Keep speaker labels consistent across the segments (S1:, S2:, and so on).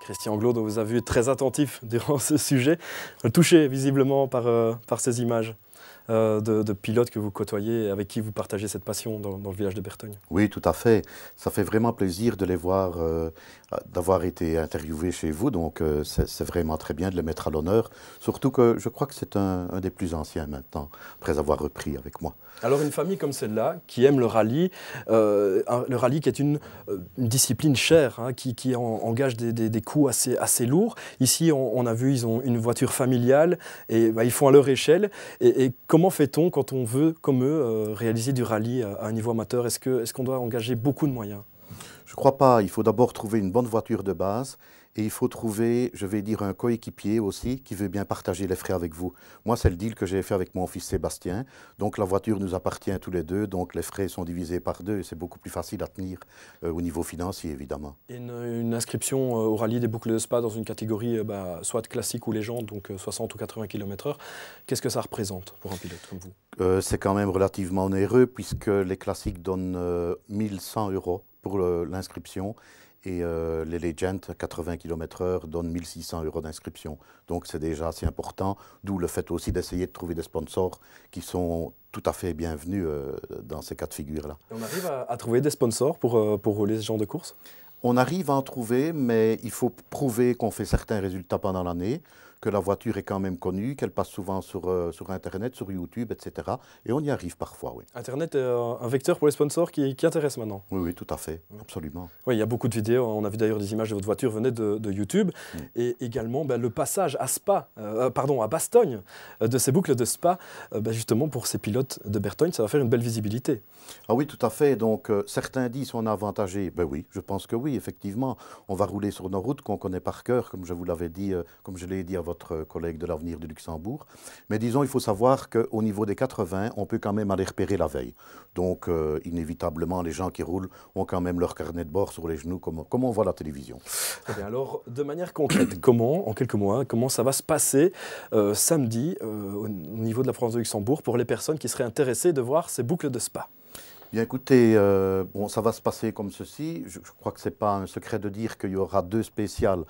S1: Christian Glaude, on vous a vu très attentif durant ce sujet, touché visiblement par ces images de pilotes que vous côtoyez et avec qui vous partagez cette passion dans le village de Bertogne.
S2: Oui, tout à fait. Ça fait vraiment plaisir de les voir, d'avoir été interviewés chez vous. Donc, c'est vraiment très bien de les mettre à l'honneur. Surtout que je crois que c'est un des plus anciens maintenant, après avoir repris avec moi.
S1: Alors, une famille comme celle-là, qui aime le rallye qui est une discipline chère, hein, qui engage des coûts assez lourds. Ici, on a vu, ils ont une voiture familiale et ils font à leur échelle. Et comment fait-on quand on veut, comme eux, réaliser du rallye à un niveau amateur? Est-ce qu'on doit engager beaucoup de moyens?
S2: Je ne crois pas. Il faut d'abord trouver une bonne voiture de base et il faut trouver, je vais dire, un coéquipier aussi qui veut bien partager les frais avec vous. Moi, c'est le deal que j'ai fait avec mon fils Sébastien. Donc, la voiture nous appartient tous les deux. Donc, les frais sont divisés par deux et c'est beaucoup plus facile à tenir au niveau financier, évidemment.
S1: Et une inscription au rallye des boucles de Spa dans une catégorie soit classique ou légende, donc 60 ou 80 km/h, qu'est-ce que ça représente pour un pilote comme vous?
S2: C'est quand même relativement onéreux puisque les classiques donnent 1100 € pour l'inscription et les Legends 80 km/h donnent 1600 € d'inscription. Donc c'est déjà assez important, d'où le fait aussi d'essayer de trouver des sponsors qui sont tout à fait bienvenus dans ces cas de figure-là.
S1: On arrive à trouver des sponsors pour rouler ce genre de course?
S2: On arrive à en trouver, mais il faut prouver qu'on fait certains résultats pendant l'année, que la voiture est quand même connue, qu'elle passe souvent sur Internet, sur YouTube, etc. Et on y arrive parfois, oui.
S1: Internet est un vecteur pour les sponsors qui intéresse maintenant.
S2: Oui, oui, tout à fait, absolument.
S1: Oui, il y a beaucoup de vidéos. On a vu d'ailleurs des images de votre voiture venaient de YouTube. Et également le passage à à Bastogne, de ces boucles de Spa, justement pour ces pilotes de Bertogne, ça va faire une belle visibilité.
S2: Ah oui, tout à fait. Donc, certains disent qu'on est avantagé. Ben oui, je pense que oui, effectivement. On va rouler sur nos routes qu'on connaît par cœur, comme je vous l'avais dit, comme je l'ai dit à votre collègue de l'Avenir du Luxembourg. Mais disons, il faut savoir qu'au niveau des 80, on peut quand même aller repérer la veille. Donc, inévitablement, les gens qui roulent ont quand même leur carnet de bord sur les genoux, comme on voit à la télévision.
S1: Très bien. Alors, de manière concrète, en quelques mois, comment ça va se passer samedi au niveau de la province de Luxembourg pour les personnes qui seraient intéressées de voir ces boucles de Spa?
S2: Bien écoutez, ça va se passer comme ceci. Je crois que ce n'est pas un secret de dire qu'il y aura deux spéciales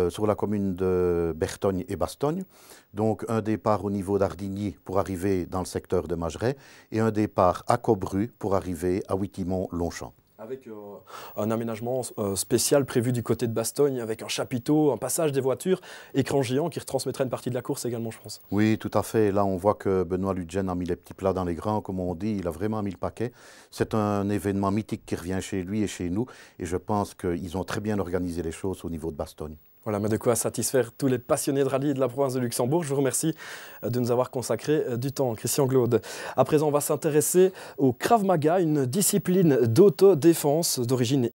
S2: sur la commune de Bertogne et Bastogne. Donc un départ au niveau d'Ardigny pour arriver dans le secteur de Magerais et un départ à Cobru pour arriver à Wittimont-Longchamp.
S1: Avec un aménagement spécial prévu du côté de Bastogne, avec un chapiteau, un passage des voitures, écran géant qui retransmettrait une partie de la course également, je pense.
S2: Oui, tout à fait. Là, on voit que Benoît Ludgen a mis les petits plats dans les grands, comme on dit. Il a vraiment mis le paquet. C'est un événement mythique qui revient chez lui et chez nous. Et je pense qu'ils ont très bien organisé les choses au niveau de Bastogne.
S1: Voilà, mais de quoi satisfaire tous les passionnés de rallye de la province de Luxembourg. Je vous remercie de nous avoir consacré du temps, Christian Glaude. À présent, on va s'intéresser au Krav Maga, une discipline d'autodéfense d'origine